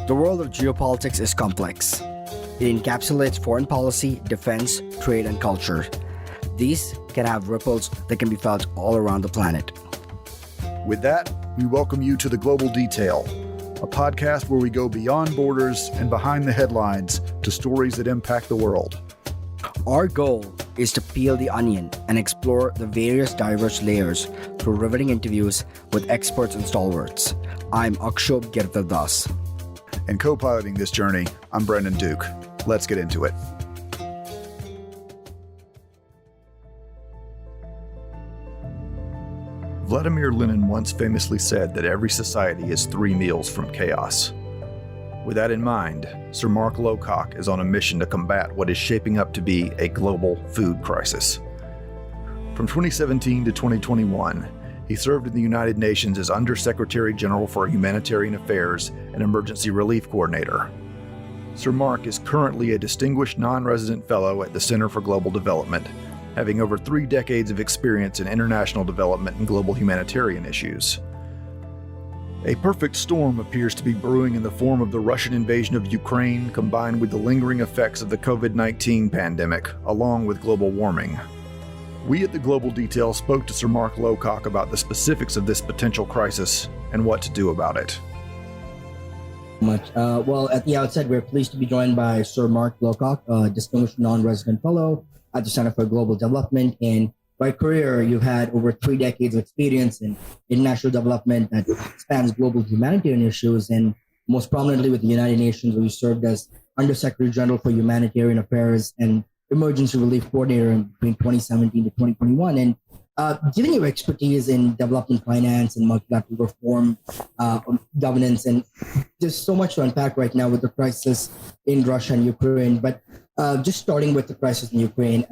The world of geopolitics is complex. It encapsulates foreign policy, defense, trade, and culture. These can have ripples that can be felt all around the planet. With that, we welcome you to The Global Detail, a podcast where we go beyond borders and behind the headlines to stories that impact the world. Our goal is to peel the onion and explore the various diverse layers through riveting interviews with experts and stalwarts. I'm Akshobh Giridharadas. And co-piloting this journey, I'm Brendan Duke. Let's get into it. Vladimir Lenin once famously said that every society is 3 meals from chaos. With that in mind, Sir Mark Lowcock is on a mission to combat what is shaping up to be a global food crisis. From 2017 to 2021, he served in the United Nations as Under-Secretary General for Humanitarian Affairs and Emergency Relief Coordinator. Sir Mark is currently a distinguished non-resident fellow at the Center for Global Development, having over 3 decades of experience in international development and global humanitarian issues. A perfect storm appears to be brewing in the form of the Russian invasion of Ukraine, combined with the lingering effects of the COVID-19 pandemic, along with global warming. We at The Global Detail spoke to Sir Mark Lowcock about the specifics of this potential crisis and what to do about it. Well, at the outset, we're pleased to be joined by Sir Mark Lowcock, a distinguished non-resident fellow at the Center for Global Development. And by career, you've had over 3 decades of experience in international development that spans global humanitarian issues, and most prominently with the United Nations, where you served as Under-Secretary General for Humanitarian Affairs and Emergency Relief Coordinator between 2017 to 2021. And given your expertise in development finance and multilateral reform, governance, and there's so much to unpack right now with the crisis in Russia and Ukraine. But just starting with the crisis in Ukraine,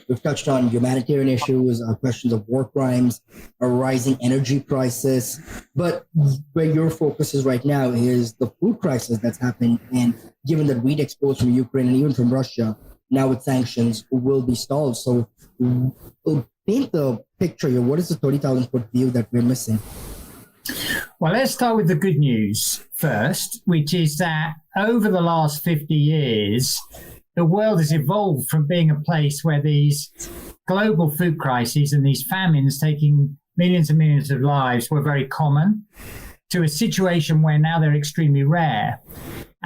we've touched on humanitarian issues, questions of war crimes, a rising energy crisis. But where your focus is right now is the food crisis that's happened. And given that wheat exports from Ukraine and even from Russia, now with sanctions, will be stalled. So paint the picture here. What is the 30,000-foot view that we're missing? Well, let's start with the good news first, which is that over the last 50 years, the world has evolved from being a place where these global food crises and these famines taking millions and millions of lives were very common to a situation where now they're extremely rare.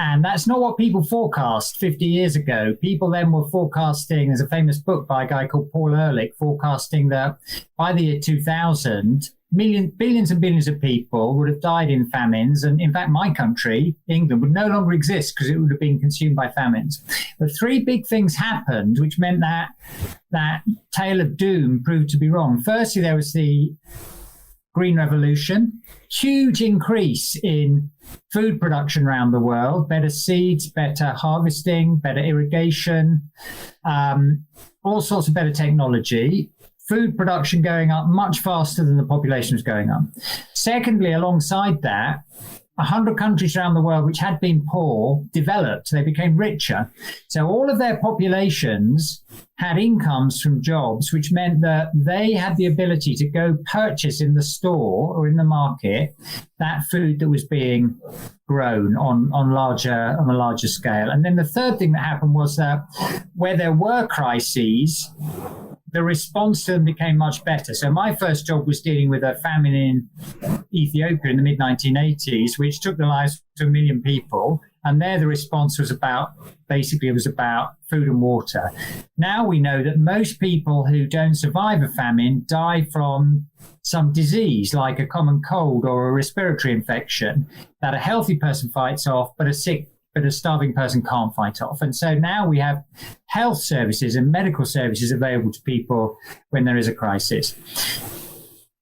And that's not what people forecast 50 years ago. People then were forecasting, there's a famous book by a guy called Paul Ehrlich, forecasting that by the year 2000, billions and billions of people would have died in famines. And in fact, my country, England, would no longer exist because it would have been consumed by famines. But 3 big things happened, which meant that tale of doom proved to be wrong. Firstly, there was the Green Revolution, huge increase in food production around the world, better seeds, better harvesting, better irrigation, all sorts of better technology. Food production going up much faster than the population was going up. Secondly, alongside that, 100 countries around the world which had been poor developed. They became richer. So all of their populations had incomes from jobs, which meant that they had the ability to go purchase in the store or in the market that food that was being grown on a larger scale. And then the third thing that happened was that where there were crises, the response to them became much better. So my first job was dealing with a famine in Ethiopia in the mid-1980s, which took the lives of 1 million people. And there the response was about food and water. Now we know that most people who don't survive a famine die from some disease like a common cold or a respiratory infection that a healthy person fights off, but a starving person can't fight off. And so now we have health services and medical services available to people when there is a crisis.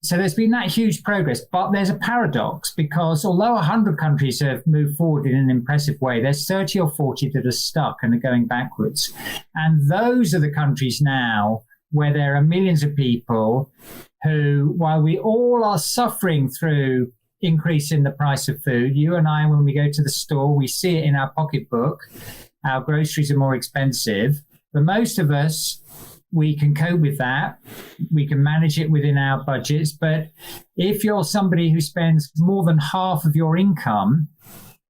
So there's been that huge progress, but there's a paradox because although 100 countries have moved forward in an impressive way, there's 30 or 40 that are stuck and are going backwards. And those are the countries now where there are millions of people who, while we all are suffering through increase in the price of food, you and I, when we go to the store, we see it in our pocketbook. Our groceries are more expensive. For most of us, we can cope with that. We can manage it within our budgets. But if you're somebody who spends more than half of your income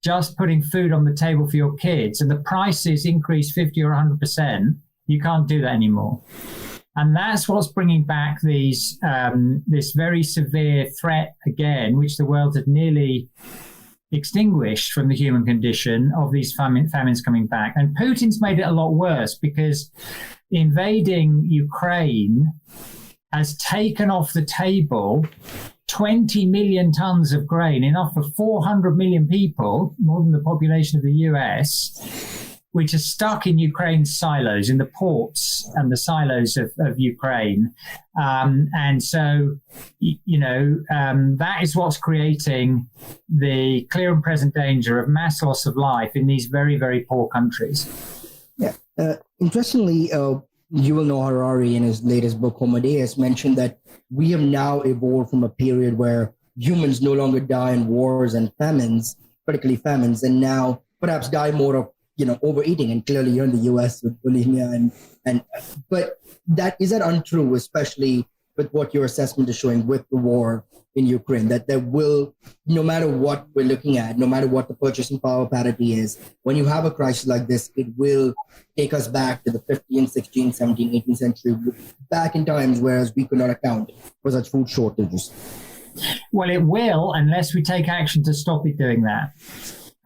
just putting food on the table for your kids, and the prices increase 50 or 100%, you can't do that anymore. And that's what's bringing back these this very severe threat again, which the world had nearly extinguished from the human condition, of these famines coming back. And Putin's made it a lot worse, because invading Ukraine has taken off the table 20 million tons of grain, enough for 400 million people, more than the population of the US, which are stuck in Ukraine's silos, in the ports and the silos of Ukraine. And so, that is what's creating the clear and present danger of mass loss of life in these very, very poor countries. Yeah. Interestingly, Yuval Noah Harari, in his latest book, Homo Deus, mentioned that we have now evolved from a period where humans no longer die in wars and famines, particularly famines, and now perhaps die more of overeating. And clearly you're in the US with bulimia but is that untrue, especially with what your assessment is showing with the war in Ukraine, that there will, no matter what we're looking at, no matter what the purchasing power parity is, when you have a crisis like this, it will take us back to the 15th, 16th, 17th, 18th century, back in times whereas we could not account for such food shortages. Well, it will, unless we take action to stop it doing that.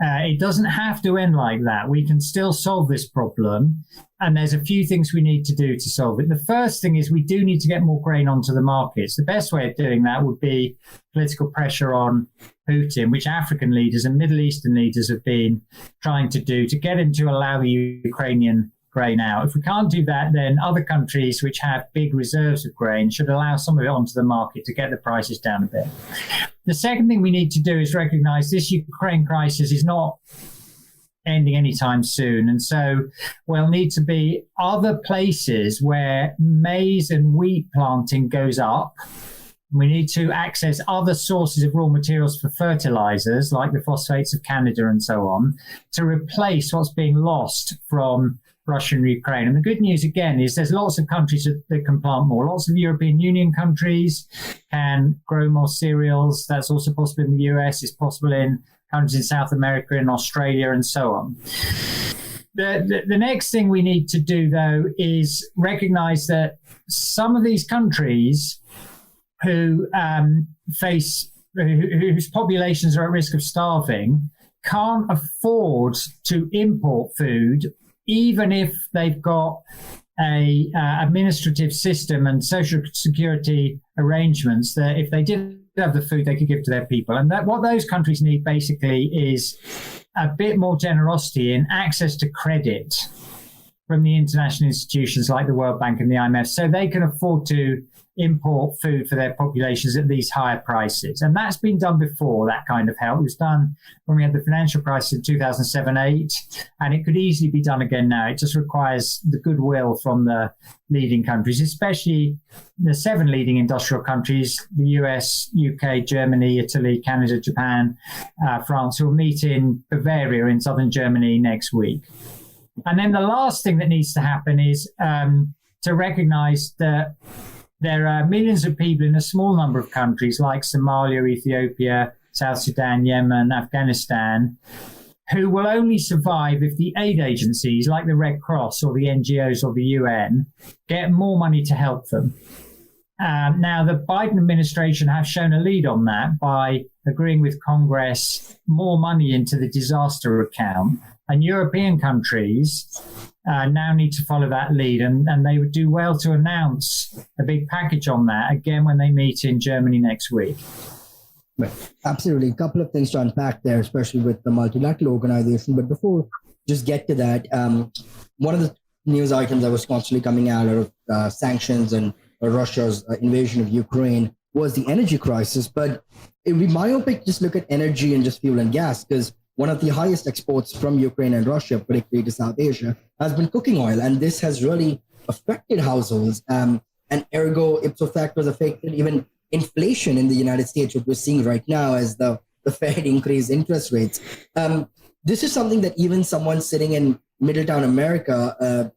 It doesn't have to end like that. We can still solve this problem. And there's a few things we need to do to solve it. The first thing is we do need to get more grain onto the markets. The best way of doing that would be political pressure on Putin, which African leaders and Middle Eastern leaders have been trying to do, to get him to allow the Ukrainian grain out. If we can't do that, then other countries which have big reserves of grain should allow some of it onto the market to get the prices down a bit. The second thing we need to do is recognize this Ukraine crisis is not ending anytime soon. And so we'll need to be other places where maize and wheat planting goes up. We need to access other sources of raw materials for fertilizers, like the phosphates of Canada and so on, to replace what's being lost from Russia and Ukraine. And the good news, again, is there's lots of countries that can plant more. Lots of European Union countries can grow more cereals. That's also possible in the US. It's possible in countries in South America and Australia and so on. The next thing we need to do, though, is recognize that some of these countries whose populations are at risk of starving can't afford to import food, even if they've got a administrative system and social security arrangements that if they did have the food, they could give to their people. And that what those countries need basically is a bit more generosity in access to credit from the international institutions like the World Bank and the IMF, so they can afford to import food for their populations at these higher prices. And that's been done before, that kind of help. It was done when we had the financial crisis in 2007-8, and it could easily be done again now. It just requires the goodwill from the leading countries, especially the 7 leading industrial countries, the US, UK, Germany, Italy, Canada, Japan, France, who will meet in Bavaria in southern Germany next week. And then the last thing that needs to happen is to recognize that there are millions of people in a small number of countries like Somalia, Ethiopia, South Sudan, Yemen, Afghanistan, who will only survive if the aid agencies like the Red Cross or the NGOs or the UN get more money to help them. Now, the Biden administration have shown a lead on that by agreeing with Congress more money into the disaster account. And European countries now need to follow that lead. And they would do well to announce a big package on that again when they meet in Germany next week. Absolutely. A couple of things to unpack there, especially with the multilateral organization. But before just get to that, one of the news items that was constantly coming out of sanctions and Russia's invasion of Ukraine was the energy crisis. But it would be myopic just look at energy and just fuel and gas, because one of the highest exports from Ukraine and Russia, particularly to South Asia, has been cooking oil. And this has really affected households. And ergo, ipso facto, has affected even inflation in the United States, which we're seeing right now as the Fed increased interest rates. This is something that even someone sitting in Middletown, America,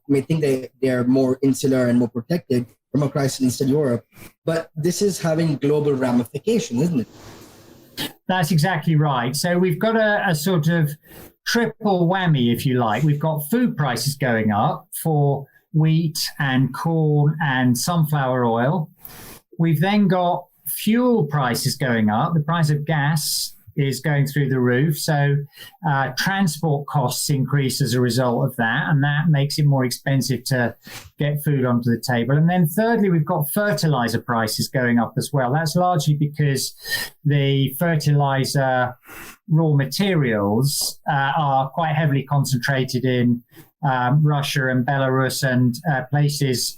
may think they're more insular and more protected from a crisis in Eastern Europe. But this is having global ramifications, isn't it? That's exactly right. So we've got a sort of triple whammy, if you like. We've got food prices going up for wheat and corn and sunflower oil. We've then got fuel prices going up. The price of gas is going through the roof. So transport costs increase as a result of that, and that makes it more expensive to get food onto the table. And then thirdly, we've got fertilizer prices going up as well. That's largely because the fertilizer raw materials are quite heavily concentrated in Russia and Belarus and places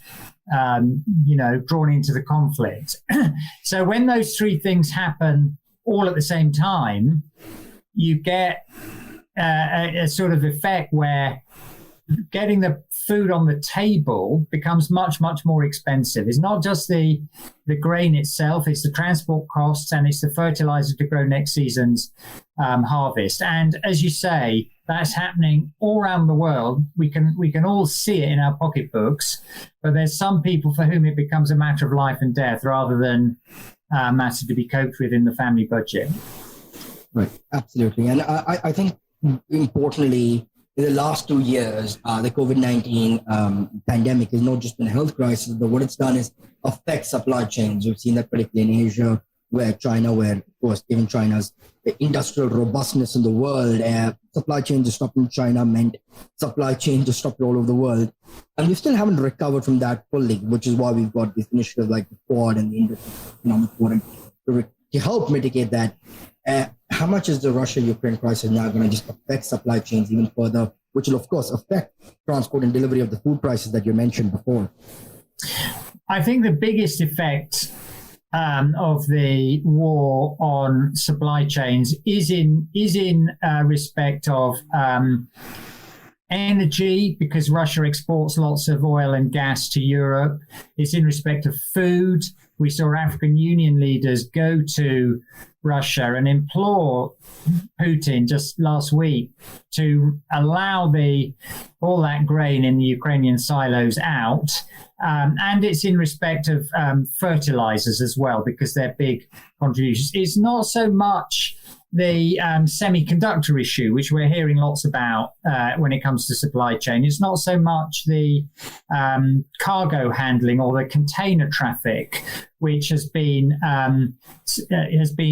drawn into the conflict. So when those three things happen all at the same time, you get a sort of effect where getting the food on the table becomes much, much more expensive. It's not just the grain itself, it's the transport costs and it's the fertilizer to grow next season's harvest. And as you say, that's happening all around the world. We can all see it in our pocketbooks, but there's some people for whom it becomes a matter of life and death rather than a matter to be coped with in the family budget. Right, absolutely. And I think importantly, in the last 2 years, the COVID-19 pandemic has not just been a health crisis, but what it's done is affect supply chains. We've seen that particularly in Asia, where of course, given China's industrial robustness in the world, supply chain disruption in China meant supply chain disrupted all over the world. And we still haven't recovered from that fully, which is why we've got these initiatives like the Quad and the Indo-Economic Forum to help mitigate that. How much is the Russia-Ukraine crisis now going to just affect supply chains even further, which will, of course, affect transport and delivery of the food prices that you mentioned before? I think the biggest effect of the war on supply chains is in respect of energy, because Russia exports lots of oil and gas to Europe. It's in respect of food. We saw African Union leaders go to Russia and implore Putin just last week to allow all that grain in the Ukrainian silos out. And it's in respect of fertilizers as well, because they're big contributions. It's not so much the semiconductor issue, which we're hearing lots about when it comes to supply chain. It's not so much the cargo handling or the container traffic, which has been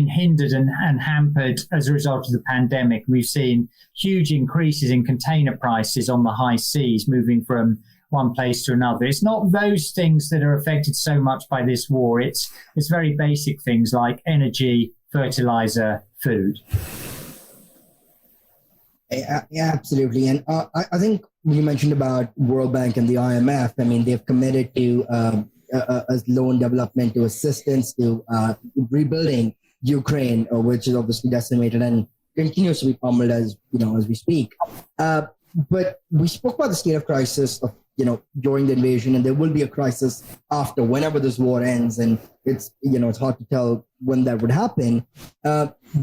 hindered and hampered as a result of the pandemic. We've seen huge increases in container prices on the high seas, moving from one place to another. It's not those things that are affected so much by this war. It's very basic things like energy, fertilizer, food. Yeah, absolutely. And I think you mentioned about World Bank and the IMF. I mean, they've committed to a loan development, to assistance, to rebuilding Ukraine, which is obviously decimated and continues to be pummeled as we speak. But we spoke about the state of crisis of during the invasion, and there will be a crisis after, whenever this war ends, and it's hard to tell when that would happen.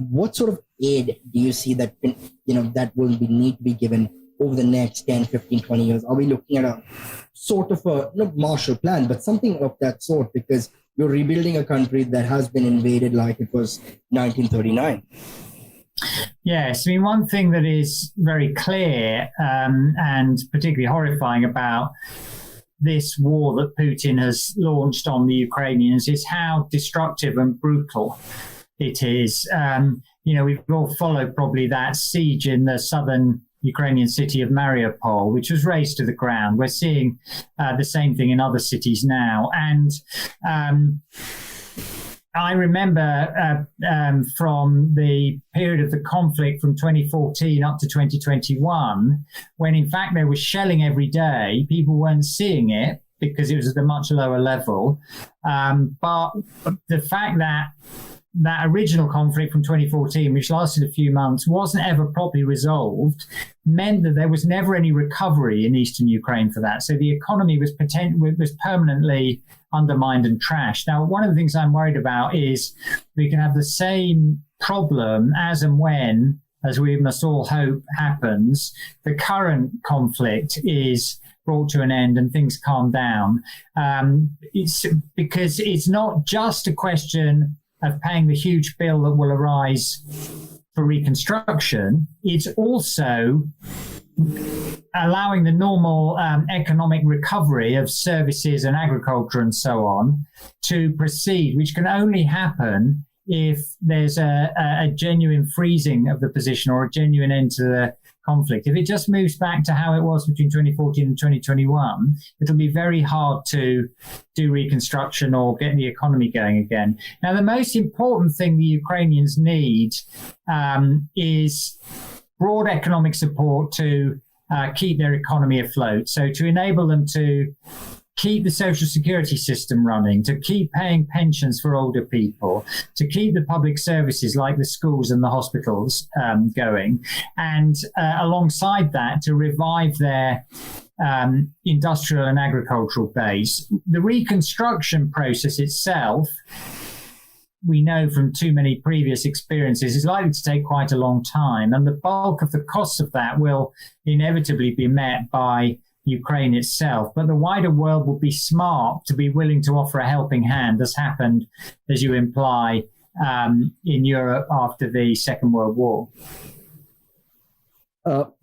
What sort of aid do you see that that will need to be given over the next 10, 15, 20 years? Are we looking at a sort of a not Marshall Plan, but something of that sort, because you're rebuilding a country that has been invaded like it was 1939? Yes, I mean, one thing that is very clear and particularly horrifying about this war that Putin has launched on the Ukrainians is how destructive and brutal it is. We've all followed probably that siege in the southern Ukrainian city of Mariupol, which was razed to the ground. We're seeing the same thing in other cities now. And I remember from the period of the conflict from 2014 up to 2021, when in fact there was shelling every day. People weren't seeing it because it was at a much lower level. But the fact that original conflict from 2014, which lasted a few months, wasn't ever properly resolved, meant that there was never any recovery in eastern Ukraine for that. So the economy was permanently undermined and trashed. Now, one of the things I'm worried about is we can have the same problem as and when, as we must all hope happens, the current conflict is brought to an end and things calm down. It's because it's not just a question of paying the huge bill that will arise for reconstruction, it's also allowing the normal economic recovery of services and agriculture and so on to proceed, which can only happen if there's a genuine freezing of the position or a genuine end to the conflict. If it just moves back to how it was between 2014 and 2021, it'll be very hard to do reconstruction or get the economy going again. Now, the most important thing the Ukrainians need is broad economic support to keep their economy afloat. So to enable them to keep the social security system running, to keep paying pensions for older people, to keep the public services like the schools and the hospitals going, and alongside that, to revive their industrial and agricultural base. The reconstruction process itself, we know from too many previous experiences, is likely to take quite a long time, and the bulk of the costs of that will inevitably be met by Ukraine itself. But the wider world will be smart to be willing to offer a helping hand, as happened, as you imply, in Europe after the Second World War.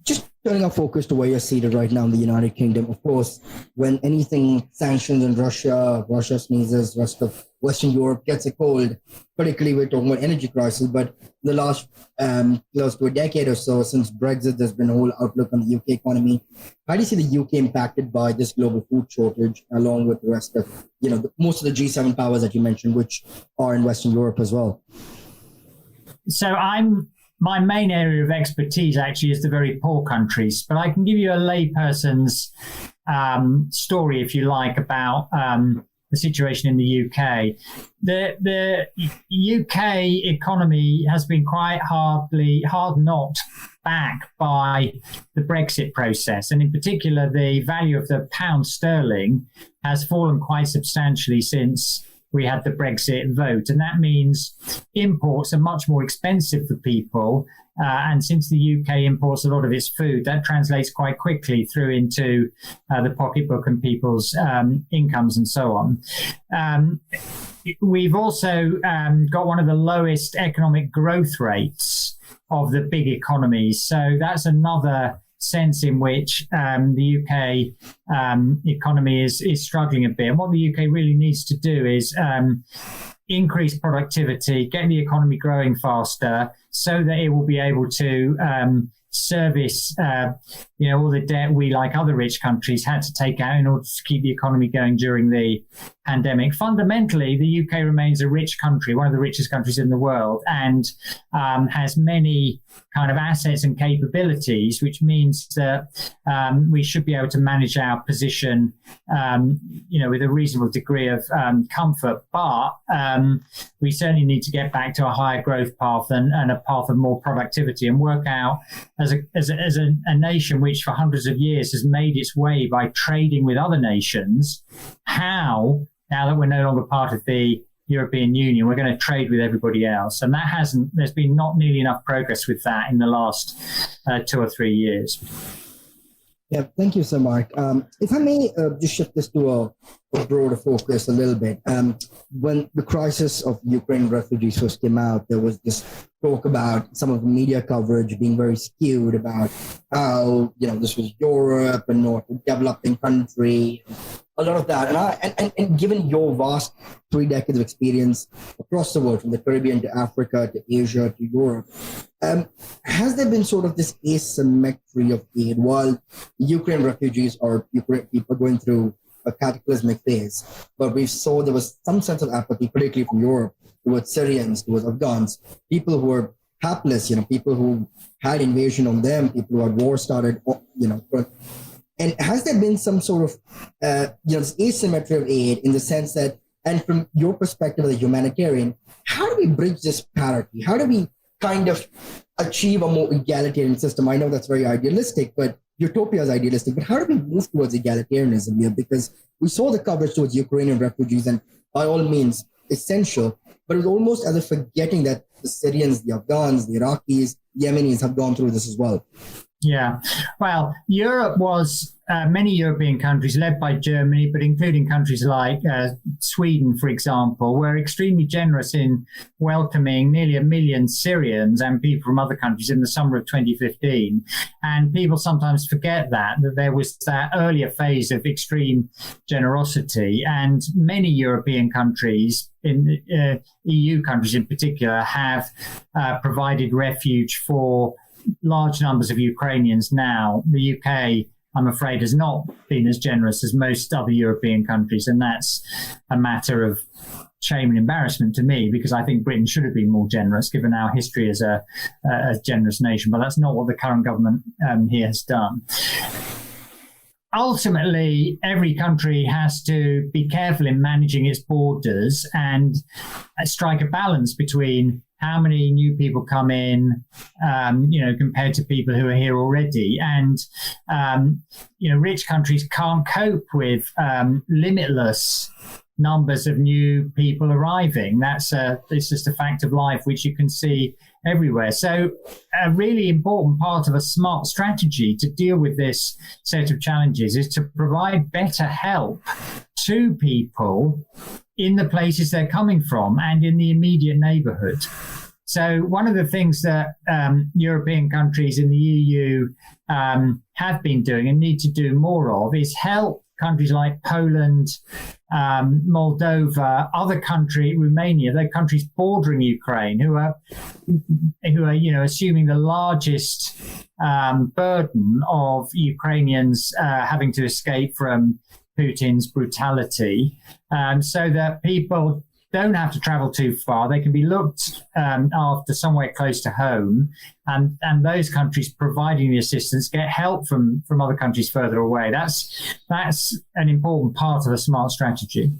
Just turning our focus to where you're seated right now in the United Kingdom, of course, when anything sanctions on Russia sneezes, rest of Western Europe gets a cold, particularly we're talking about energy crisis, but the last close to a decade or so since Brexit, there's been a whole outlook on the UK economy. How do you see the UK impacted by this global food shortage, along with the rest of, most of the G7 powers that you mentioned, which are in Western Europe as well? So my main area of expertise actually is the very poor countries, but I can give you a layperson's story, if you like, about the situation in the UK. The UK economy has been quite hard knocked back by the Brexit process, and in particular, the value of the pound sterling has fallen quite substantially since we had the Brexit vote. And that means imports are much more expensive for people. And since the UK imports a lot of its food, that translates quite quickly through into the pocketbook and people's incomes and so on. We've also got one of the lowest economic growth rates of the big economies. So that's another sense in which the UK economy is struggling a bit. And what the UK really needs to do is increase productivity, get the economy growing faster so that it will be able to service all the debt we, like other rich countries, had to take out in order to keep the economy going during the pandemic. Fundamentally, the UK remains a rich country, one of the richest countries in the world, and has many kind of assets and capabilities, which means that we should be able to manage our position, with a reasonable degree of comfort. But we certainly need to get back to a higher growth path and a path of more productivity, and work out as a nation which for hundreds of years has made its way by trading with other nations, how, now that we're no longer part of the European Union, we're going to trade with everybody else. And there's been not nearly enough progress with that in the last 2 or 3 years. Yeah, thank you, Sir Mark. If I may just shift this to a broader focus a little bit. When the crisis of Ukraine refugees first came out, there was this talk about some of the media coverage being very skewed about how, this was Europe and not a developing country, a lot of that. And given your vast 3 decades of experience across the world, from the Caribbean to Africa to Asia to Europe, has there been sort of this asymmetry of aid while Ukraine refugees or Ukraine people going through a cataclysmic phase? But we saw there was some sense of apathy, particularly from Europe, towards Syrians, towards Afghans, people who were hapless, people who had invasion on them, people who had war started, And has there been some sort of, this asymmetry of aid in the sense that, and from your perspective as a humanitarian, how do we bridge this parity? How do we kind of achieve a more egalitarian system? I know that's very idealistic, but utopia is idealistic. But how do we move towards egalitarianism here? Because we saw the coverage towards Ukrainian refugees, and by all means, essential. But it was almost as if forgetting that the Syrians, the Afghans, the Iraqis, Yemenis have gone through this as well. Yeah. Well, Europe was many European countries led by Germany, but including countries like Sweden, for example, were extremely generous in welcoming nearly 1 million Syrians and people from other countries in the summer of 2015. And people sometimes forget that there was that earlier phase of extreme generosity, and many European countries, in EU countries in particular, have provided refuge for large numbers of Ukrainians now. The UK, I'm afraid, has not been as generous as most other European countries, and that's a matter of shame and embarrassment to me, because I think Britain should have been more generous given our history as a generous nation, but that's not what the current government here has done. Ultimately, every country has to be careful in managing its borders and strike a balance between how many new people come in, compared to people who are here already. And, rich countries can't cope with limitless numbers of new people arriving. It's just a fact of life, which you can see everywhere. So a really important part of a smart strategy to deal with this set of challenges is to provide better help to people in the places they're coming from and in the immediate neighborhood. So one of the things that European countries in the EU have been doing and need to do more of is help countries like Poland, Moldova, Romania, they're countries bordering Ukraine who are assuming the largest burden of Ukrainians having to escape from Putin's brutality, so that people don't have to travel too far. They can be looked after somewhere close to home, and those countries providing the assistance get help from other countries further away. That's an important part of a smart strategy.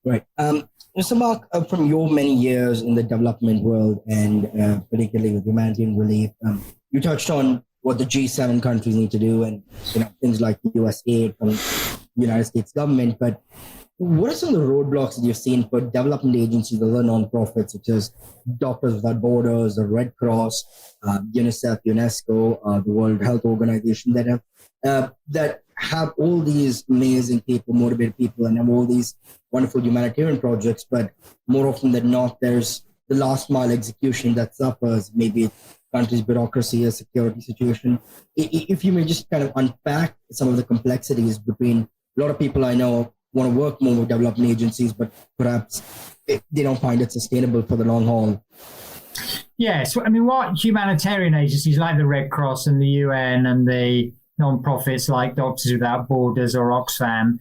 Right. Mr. Mark, from your many years in the development world and particularly with humanitarian relief, you touched on what the G7 countries need to do and things like US aid from the United States government, but what are some of the roadblocks that you've seen for development agencies, other nonprofits such as Doctors Without Borders, the Red Cross, UNICEF, UNESCO, the World Health Organization, that have all these amazing people, motivated people, and have all these wonderful humanitarian projects, but more often than not, there's the last mile execution that suffers, maybe country's bureaucracy, a security situation. If you may just kind of unpack some of the complexities between a lot of people I know want to work more with development agencies, but perhaps they don't find it sustainable for the long haul. Yes. I mean, what humanitarian agencies like the Red Cross and the UN and the non-profits like Doctors Without Borders or Oxfam,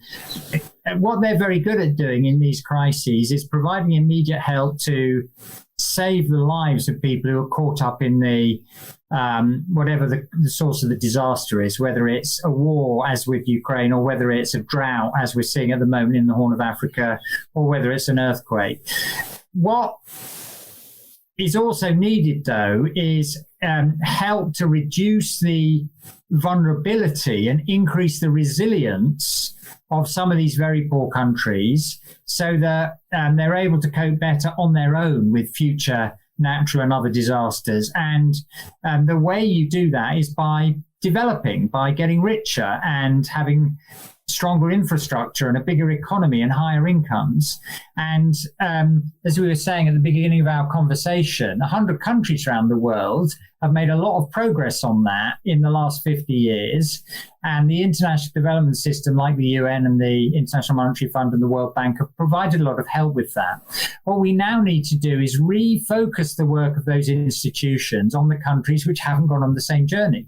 what they're very good at doing in these crises is providing immediate help to save the lives of people who are caught up in the whatever the source of the disaster is, whether it's a war, as with Ukraine, or whether it's a drought, as we're seeing at the moment in the Horn of Africa, or whether it's an earthquake. What is also needed, though, is help to reduce the vulnerability and increase the resilience of some of these very poor countries so that they're able to cope better on their own with future natural and other disasters. And the way you do that is by developing, by getting richer and having stronger infrastructure and a bigger economy and higher incomes. And as we were saying at the beginning of our conversation, 100 countries around the world have made a lot of progress on that in the last 50 years. And the international development system, like the UN and the International Monetary Fund and the World Bank, have provided a lot of help with that. What we now need to do is refocus the work of those institutions on the countries which haven't gone on the same journey.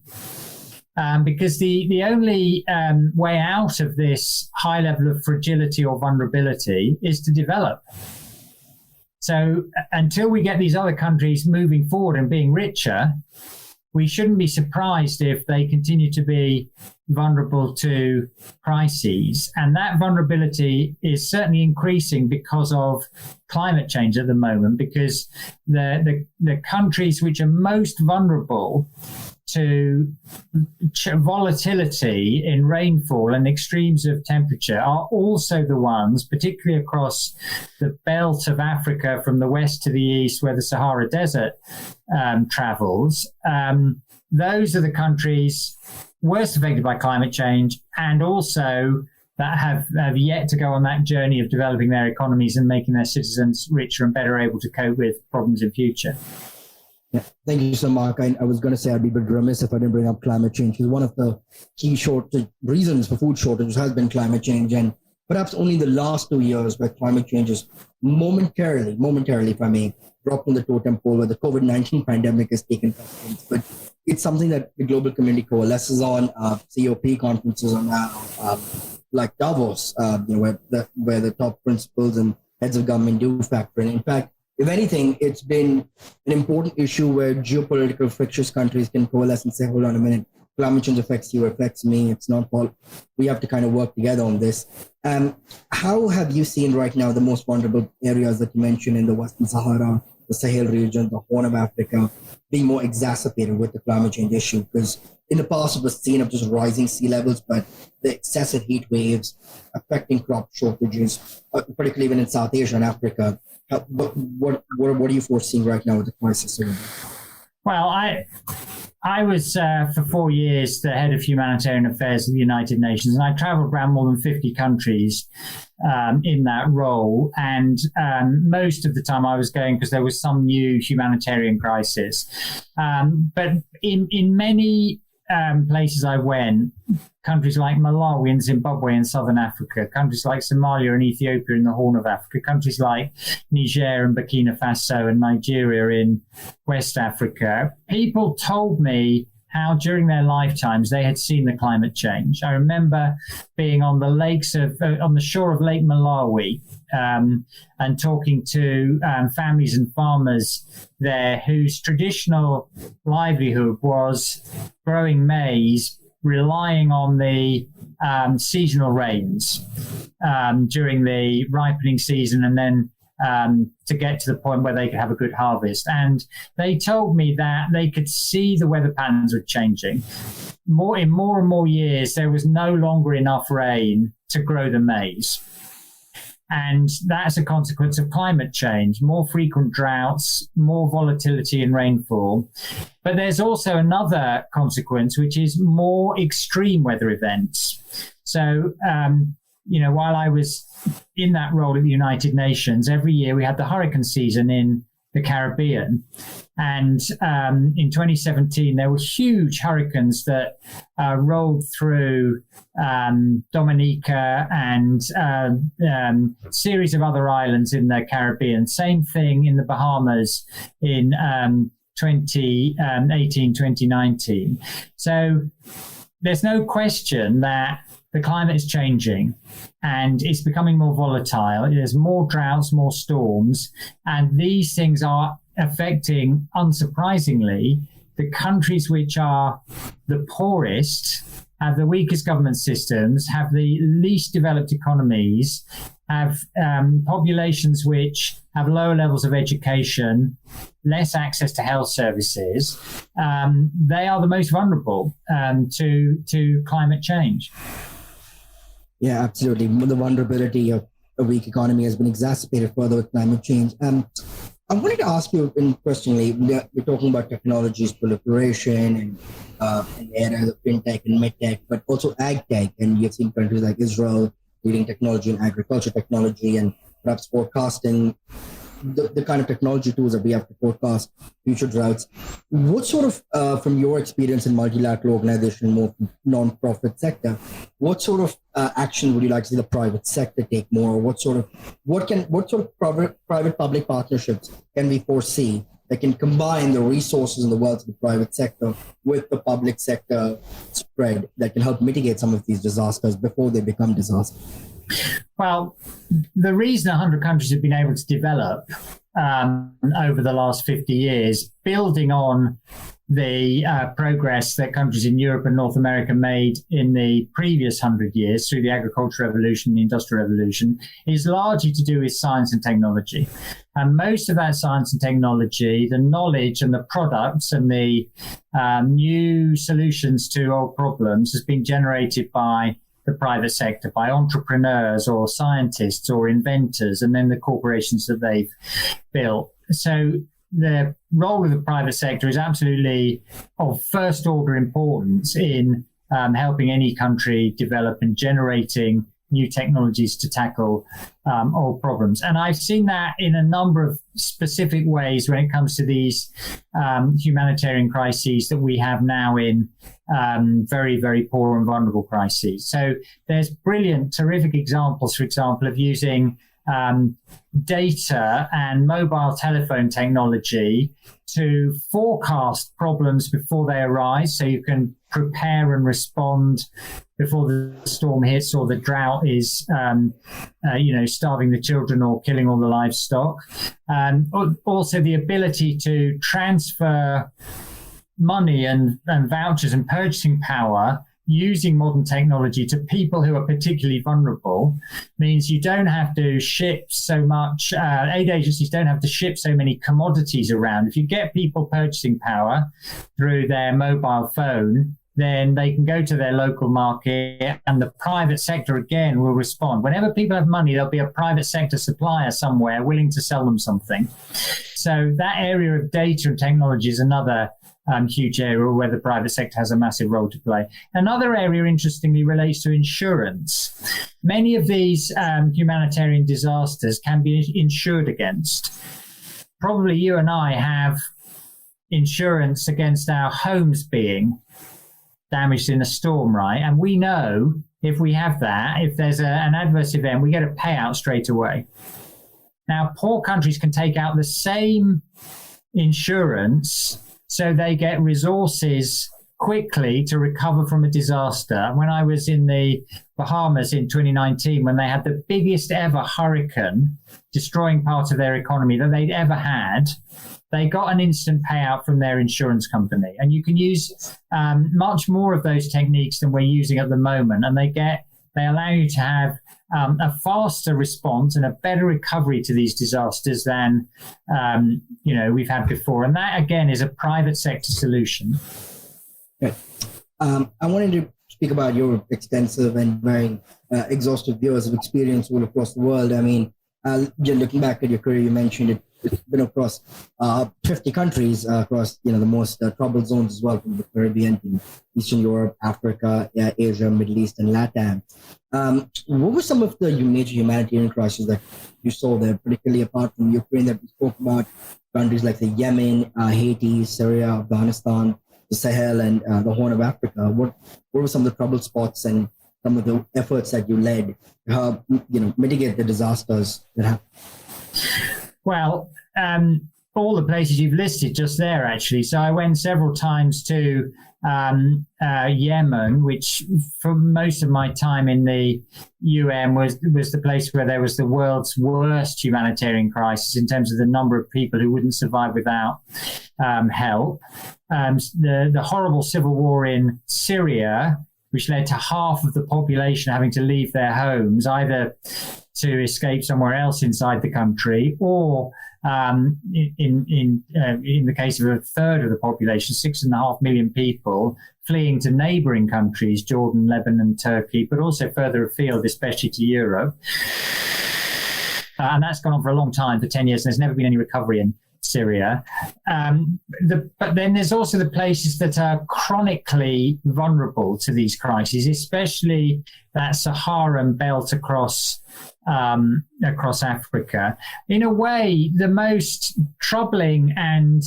Because the only way out of this high level of fragility or vulnerability is to develop. So until we get these other countries moving forward and being richer, we shouldn't be surprised if they continue to be vulnerable to crises. And that vulnerability is certainly increasing because of climate change at the moment, because the countries which are most vulnerable to volatility in rainfall and extremes of temperature are also the ones, particularly across the belt of Africa from the west to the east where the Sahara Desert travels, those are the countries worst affected by climate change, and also that have yet to go on that journey of developing their economies and making their citizens richer and better able to cope with problems in future. Yeah, thank you, Sir Mark. I was going to say I'd be a bit remiss if I didn't bring up climate change, because one of the key reasons for food shortages has been climate change, and perhaps only the last 2 years where climate change is momentarily, if I may, dropped on the totem pole, where the COVID-19 pandemic has taken precedence. But it's something that the global community coalesces on. COP conferences are now like Davos, where the top principals and heads of government do factor in. In fact, if anything, it's been an important issue where geopolitical fractious countries can coalesce and say, hold on a minute, climate change affects you, affects me, it's not all. We have to kind of work together on this. How have you seen right now the most vulnerable areas that you mentioned in the Western Sahara, the Sahel region, the Horn of Africa, being more exacerbated with the climate change issue? Because in the past, it was seen of just rising sea levels, but the excessive heat waves affecting crop shortages, particularly even in South Asia and Africa. But what are you foreseeing right now with the crisis? Well, I was for 4 years the head of humanitarian affairs of the United Nations, and I traveled around more than 50 countries in that role. And most of the time I was going because there was some new humanitarian crisis. But in many places I went, countries like Malawi and Zimbabwe in Southern Africa, countries like Somalia and Ethiopia in the Horn of Africa, countries like Niger and Burkina Faso and Nigeria in West Africa, people told me how during their lifetimes they had seen the climate change. I remember being on the shore of Lake Malawi and talking to families and farmers there whose traditional livelihood was growing maize, relying on the seasonal rains during the ripening season, and then to get to the point where they could have a good harvest. And they told me that they could see the weather patterns were changing. More and more years, there was no longer enough rain to grow the maize. And that's a consequence of climate change, more frequent droughts, more volatility in rainfall. But there's also another consequence, which is more extreme weather events. So, while I was in that role at the United Nations, every year we had the hurricane season in the Caribbean. And in 2017, there were huge hurricanes that rolled through Dominica and series of other islands in the Caribbean. Same thing in the Bahamas in 2018, 2019. So there's no question that the climate is changing and it's becoming more volatile. There's more droughts, more storms, and these things are affecting, unsurprisingly, the countries which are the poorest, have the weakest government systems, have the least developed economies, have populations which have lower levels of education, less access to health services. They are the most vulnerable to climate change. Yeah, absolutely. The vulnerability of a weak economy has been exacerbated further with climate change. I wanted to ask you, interestingly, we're talking about technologies proliferation and areas of fintech and medtech, but also ag tech. And you've seen countries like Israel leading technology and agriculture technology, and perhaps forecasting the kind of technology tools that we have to forecast future droughts. What sort of, from your experience in multilateral organization, more non-profit sector, what sort of action would you like to see the private sector take more? What sort of private-public partnerships can we foresee that can combine the resources and the wealth of the private sector with the public sector spread that can help mitigate some of these disasters before they become disasters? Well, the reason 100 countries have been able to develop over the last 50 years, building on the progress that countries in Europe and North America made in the previous 100 years through the agricultural revolution, the industrial revolution, is largely to do with science and technology. And most of that science and technology, the knowledge and the products and the new solutions to old problems has been generated by the private sector, by entrepreneurs or scientists or inventors, and then the corporations that they've built. So the role of the private sector is absolutely of first order importance in helping any country develop and generating new technologies to tackle old problems. And I've seen that in a number of specific ways when it comes to these humanitarian crises that we have now in very, very poor and vulnerable crises. So there's brilliant, terrific examples, for example, of using data and mobile telephone technology to forecast problems before they arise, so you can prepare and respond before the storm hits or the drought is, starving the children or killing all the livestock. Also, the ability to transfer money and vouchers and purchasing power using modern technology to people who are particularly vulnerable means you don't have to ship so much, aid agencies don't have to ship so many commodities around. If you get people purchasing power through their mobile phone, then they can go to their local market and the private sector again will respond. Whenever people have money, there'll be a private sector supplier somewhere willing to sell them something. So that area of data and technology is another huge area where the private sector has a massive role to play. Another area, interestingly, relates to insurance. Many of these humanitarian disasters can be insured against. Probably you and I have insurance against our homes being damaged in a storm, right? And we know if we have that, if there's an adverse event, we get a payout straight away. Now, poor countries can take out the same insurance so they get resources quickly to recover from a disaster. When I was in the Bahamas in 2019, when they had the biggest ever hurricane destroying part of their economy that they'd ever had, they got an instant payout from their insurance company. And you can use much more of those techniques than we're using at the moment. And they allow you to have a faster response and a better recovery to these disasters than we've had before. And that, again, is a private sector solution. Okay. I wanted to speak about your extensive and very exhaustive years of experience all across the world. I mean, looking back at your career, you mentioned it's been across 50 countries, across the most troubled zones as well, from the Caribbean to Eastern Europe, Africa, Asia, Middle East, and LATAM. What were some of the major humanitarian crises that you saw there, particularly apart from Ukraine that we spoke about, countries like the Yemen, Haiti, Syria, Afghanistan, the Sahel, and the Horn of Africa? What were some of the trouble spots and some of the efforts that you led to help mitigate the disasters that happened? Well, all the places you've listed just there, actually. So I went several times to Yemen, which for most of my time in the UN was the place where there was the world's worst humanitarian crisis in terms of the number of people who wouldn't survive without help. The horrible civil war in Syria, which led to half of the population having to leave their homes, either to escape somewhere else inside the country, or in the case of a third of the population, 6.5 million people fleeing to neighboring countries, Jordan, Lebanon, Turkey, but also further afield, especially to Europe. And that's gone on for a long time, for 10 years, and there's never been any recovery in Syria. But then there's also the places that are chronically vulnerable to these crises, especially that Saharan belt across Africa. In a way, the most troubling and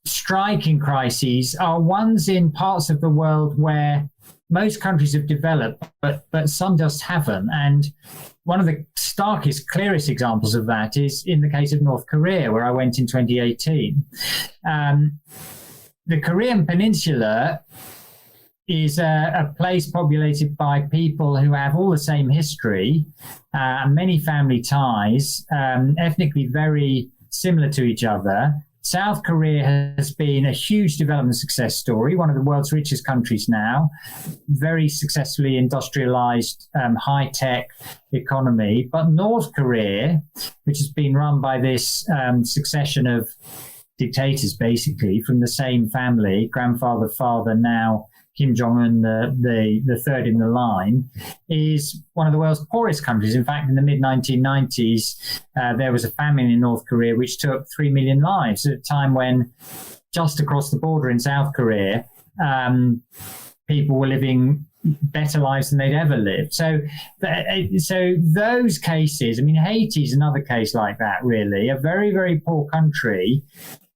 striking crises are ones in parts of the world where most countries have developed, but some just haven't. And one of the starkest, clearest examples of that is in the case of North Korea, where I went in 2018. The Korean Peninsula is a place populated by people who have all the same history, many family ties, ethnically very similar to each other. South Korea has been a huge development success story, one of the world's richest countries now, very successfully industrialized, high-tech economy. But North Korea, which has been run by this succession of dictators, basically, from the same family, grandfather, father, now Kim Jong-un, the third in the line, is one of the world's poorest countries. In fact, in the mid-1990s, there was a famine in North Korea which took 3 million lives at a time when just across the border in South Korea, people were living better lives than they'd ever lived. So those cases, I mean, Haiti is another case like that, really, a very, very poor country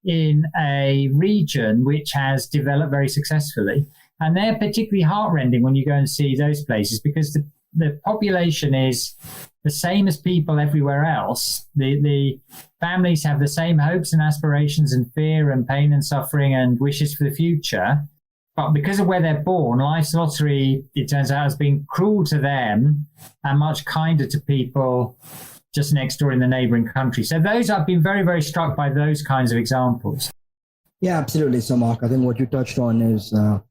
in a region which has developed very successfully. And they're particularly heartrending when you go and see those places because the population is the same as people everywhere else. The families have the same hopes and aspirations and fear and pain and suffering and wishes for the future. But because of where they're born, life's lottery, it turns out, has been cruel to them and much kinder to people just next door in the neighboring country. So I've been very, very struck by those kinds of examples. Yeah, absolutely. So, Mark, I think what you touched on is the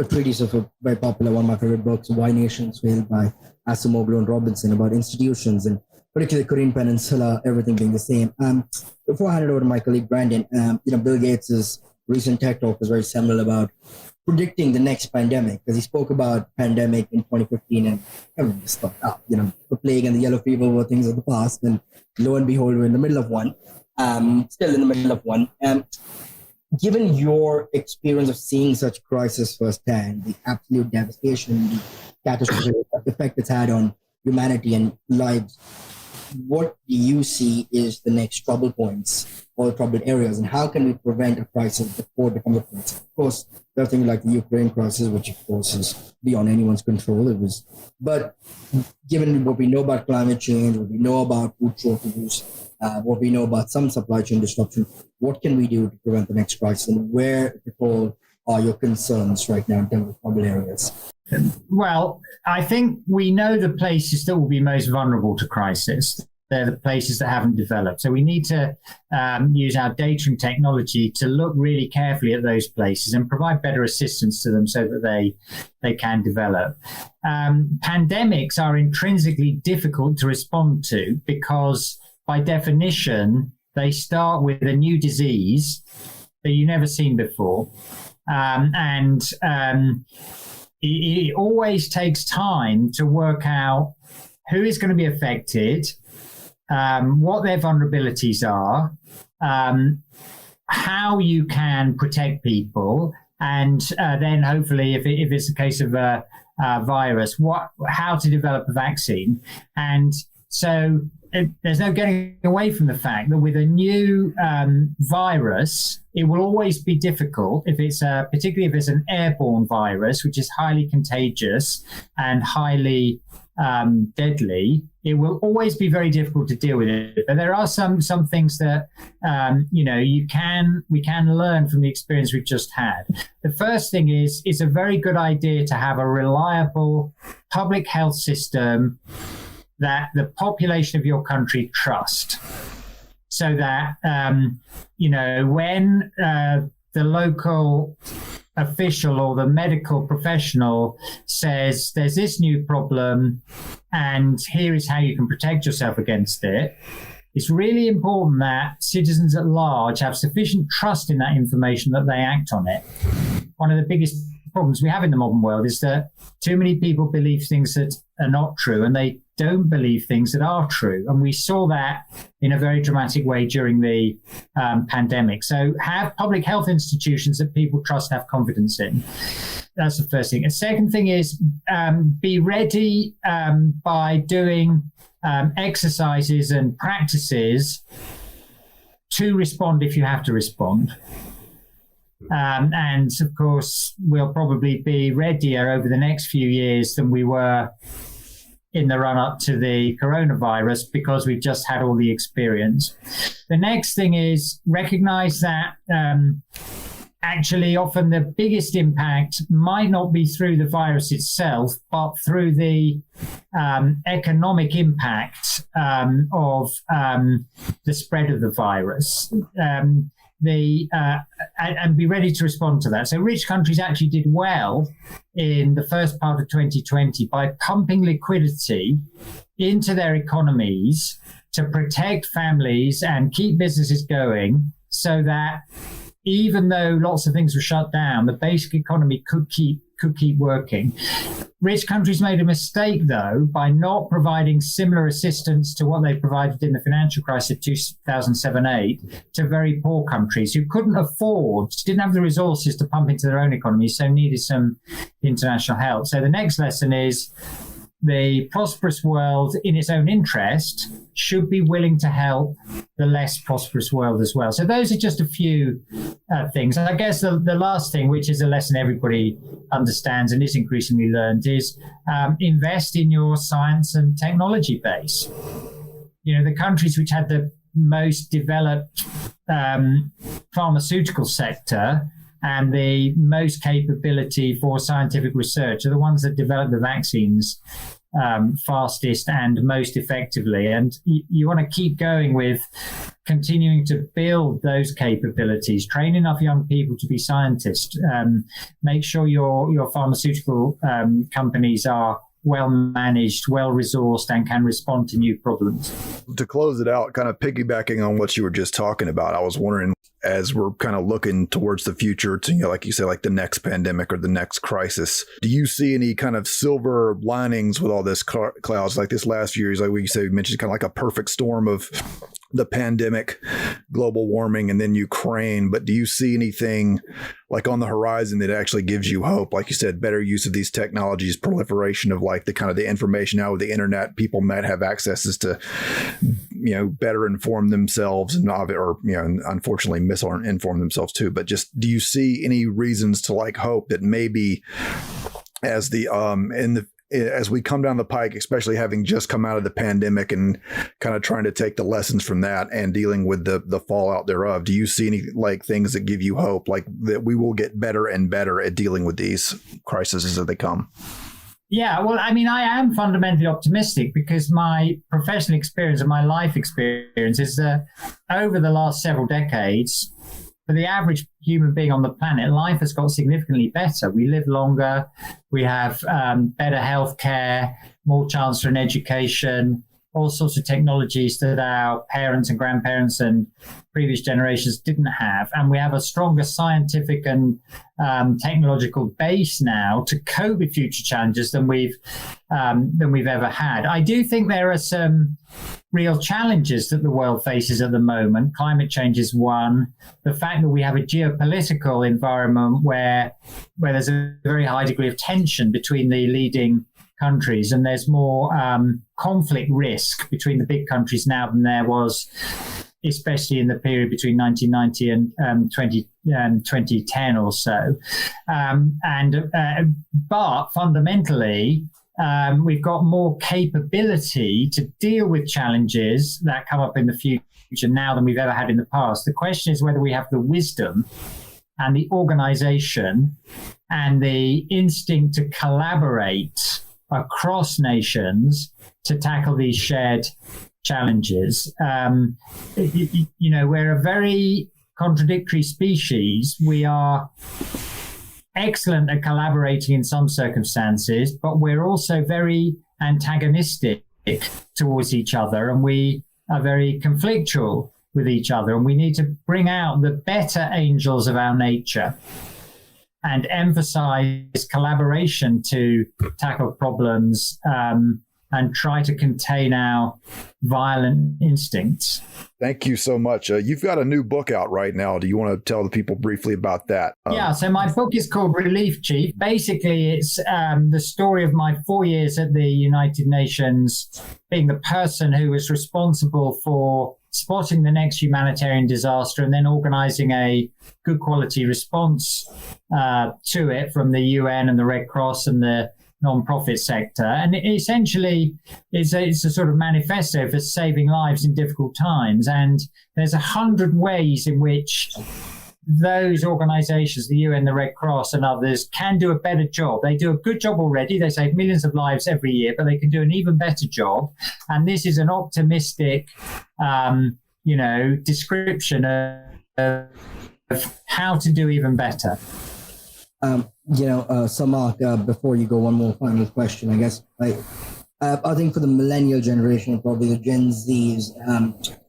treatise of a very popular, one of my favorite books, Why Nations Fail by Acemoglu and Robinson, about institutions and particularly the Korean Peninsula, everything being the same. Before I hand it over to my colleague Brandon, Bill Gates's recent tech talk was very similar about predicting the next pandemic, because he spoke about pandemic in 2015 and everyone just thought, the plague and the yellow fever were things of the past, and lo and behold, we're in the middle of one, still in the middle of one. Given your experience of seeing such crisis firsthand, the absolute devastation, the catastrophic effect it's had on humanity and lives, what do you see is the next trouble points or troubled areas, and how can we prevent a crisis before it becomes a crisis? Of course, there are things like the Ukraine crisis, which of course is beyond anyone's control. But given what we know about climate change, what we know about food shortages, what we know about some supply chain disruption, what can we do to prevent the next crisis, and where, if at all, are your concerns right now in terms of troubled areas? Well, I think we know the places that will be most vulnerable to crisis. They're the places that haven't developed. So we need to use our data and technology to look really carefully at those places and provide better assistance to them so that they can develop. Pandemics are intrinsically difficult to respond to because, by definition, they start with a new disease that you've never seen before. It always takes time to work out who is going to be affected, what their vulnerabilities are, how you can protect people, and then hopefully, if it's a case of a virus, how to develop a vaccine. And so there's no getting away from the fact that with a new virus, it will always be difficult particularly if it's an airborne virus, which is highly contagious and highly deadly. It will always be very difficult to deal with it. But there are some things that we can learn from the experience we've just had. The first thing is it's a very good idea to have a reliable public health system that the population of your country trust, so that when the local official or the medical professional says there's this new problem and here is how you can protect yourself against it, it's really important that citizens at large have sufficient trust in that information that they act on it. One of the biggest problems we have in the modern world is that too many people believe things that are not true, and they don't believe things that are true. And we saw that in a very dramatic way during the pandemic. So have public health institutions that people trust and have confidence in. That's the first thing. The second thing is be ready by doing exercises and practices to respond if you have to respond. And of course, we'll probably be readier over the next few years than we were in the run-up to the coronavirus because we've just had all the experience. The next thing is recognize that actually often the biggest impact might not be through the virus itself, but through the economic impact of the spread of the virus. And be ready to respond to that. So rich countries actually did well in the first part of 2020 by pumping liquidity into their economies to protect families and keep businesses going, so that even though lots of things were shut down, the basic economy could keep could keep working. Rich countries made a mistake, though, by not providing similar assistance to what they provided in the financial crisis of 2007-8 to very poor countries who couldn't afford, didn't have the resources to pump into their own economies, so needed some international help. So the next lesson is the prosperous world, in its own interest, should be willing to help the less prosperous world as well. So those are just a few things. I guess the last thing, which is a lesson everybody understands and is increasingly learned, is invest in your science and technology base. You know, the countries which had the most developed pharmaceutical sector and the most capability for scientific research are the ones that develop the vaccines fastest and most effectively. And you want to keep going with continuing to build those capabilities, train enough young people to be scientists, make sure your pharmaceutical companies are well managed, well resourced, and can respond to new problems. To close it out, kind of piggybacking on what you were just talking about, I was wondering, as we're kind of looking towards the future to, you know, like you said, like the next pandemic or the next crisis, do you see any kind of silver linings with all this clouds? Like this last few years, like we mentioned, kind of like a perfect storm of the pandemic, global warming, and then Ukraine. But do you see anything like on the horizon that actually gives you hope? Like you said, better use of these technologies, proliferation of like the kind of the information now with the internet, people might have accesses to, you know, better inform themselves and, or, you know, unfortunately misinform themselves too. But just, do you see any reasons to like hope that maybe as the, as we come down the pike, especially having just come out of the pandemic and kind of trying to take the lessons from that and dealing with the fallout thereof, do you see any like things that give you hope, like that we will get better and better at dealing with these crises as they come? Yeah, well, I mean, I am fundamentally optimistic because my professional experience and my life experience is that over the last several decades, for the average human being on the planet, life has got significantly better. We live longer, we have better health care, more chance for an education, all sorts of technologies that our parents and grandparents and previous generations didn't have. And we have a stronger scientific and technological base now to cope with future challenges than we've ever had. I do think there are some real challenges that the world faces at the moment. Climate change is one. The fact that we have a geopolitical environment where there's a very high degree of tension between the leading countries, and there's more conflict risk between the big countries now than there was, especially in the period between 1990 and 2010 or so. But fundamentally, we've got more capability to deal with challenges that come up in the future now than we've ever had in the past. The question is whether we have the wisdom and the organization and the instinct to collaborate across nations to tackle these shared challenges. You know, we're a very contradictory species. We are excellent at collaborating in some circumstances, but we're also very antagonistic towards each other, and we are very conflictual with each other, and we need to bring out the better angels of our nature and emphasize collaboration to tackle problems and try to contain our violent instincts. Thank you so much. You've got a new book out right now. Do you want to tell the people briefly about that? Yeah, so my book is called Relief Chief. Basically, it's the story of my 4 years at the United Nations, being the person who was responsible for spotting the next humanitarian disaster and then organizing a good quality response to it from the UN and the Red Cross and the non-profit sector. And it essentially it's a sort of manifesto for saving lives in difficult times. And there's 100 ways in which those organizations, the UN, the Red Cross and others, can do a better job. They do a good job already. They save millions of lives every year, but they can do an even better job. And this is an optimistic, description of how to do even better. Sir Mark, before you go, one more final question, I guess. I think for the millennial generation, probably the Gen Zs,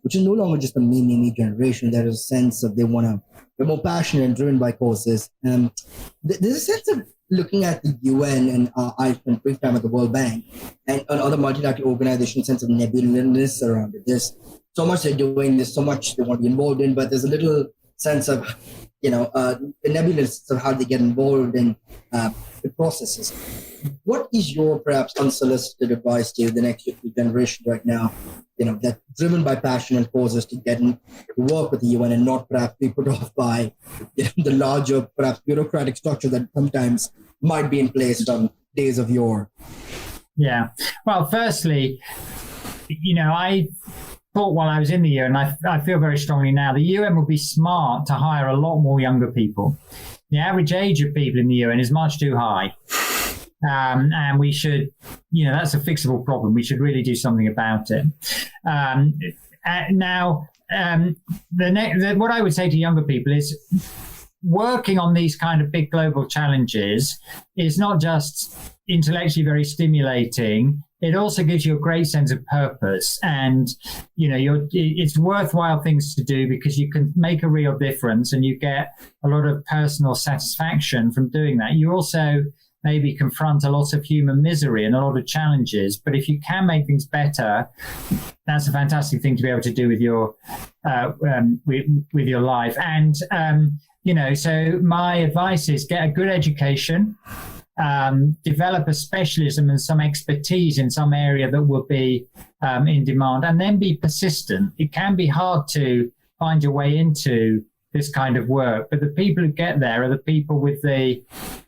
which is no longer just a me generation, there's a sense of they're more passionate and driven by causes. There's a sense of looking at the UN and I spent brief time at the World Bank and other multilateral organizations, sense of nebulousness around it. There's so much they're doing, there's so much they want to be involved in, but there's a little sense of, the nebulousness of how they get involved in the processes. What is your perhaps unsolicited advice to the next generation right now, that's driven by passion and causes to get in, to work with the UN and not perhaps be put off by the larger, perhaps bureaucratic structure that sometimes might be in place from days of yore? Yeah. Well, firstly, I thought while I was in the UN, I feel very strongly now, the UN would be smart to hire a lot more younger people. The average age of people in the UN is much too high. And we should, that's a fixable problem. We should really do something about it. What I would say to younger people is working on these kind of big global challenges is not just intellectually very stimulating. It also gives you a great sense of purpose, and it's worthwhile things to do because you can make a real difference and you get a lot of personal satisfaction from doing that. You also maybe confront a lot of human misery and a lot of challenges, but if you can make things better, that's a fantastic thing to be able to do with your with your life. And so my advice is get a good education. Develop a specialism and some expertise in some area that will be in demand, and then be persistent. It can be hard to find your way into this kind of work, but the people who get there are the people with the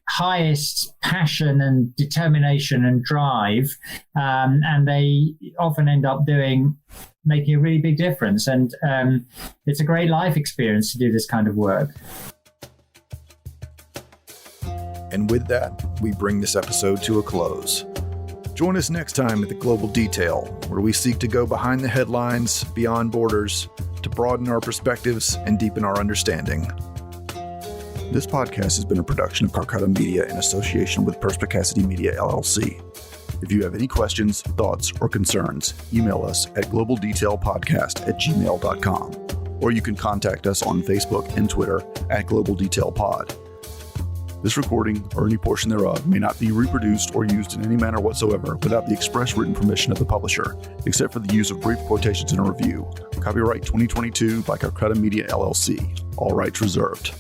highest passion and determination and drive, and they often end up making a really big difference. And it's a great life experience to do this kind of work. And with that, we bring this episode to a close. Join us next time at The Global Detail, where we seek to go behind the headlines, beyond borders, to broaden our perspectives and deepen our understanding. This podcast has been a production of Karkata Media in association with Perspicacity Media LLC. If you have any questions, thoughts, or concerns, email us at globaldetailpodcast@gmail.com, or you can contact us on Facebook and Twitter at Global Detail Pod. This recording, or any portion thereof, may not be reproduced or used in any manner whatsoever without the express written permission of the publisher, except for the use of brief quotations in a review. Copyright 2022 by Karkata Media LLC. All rights reserved.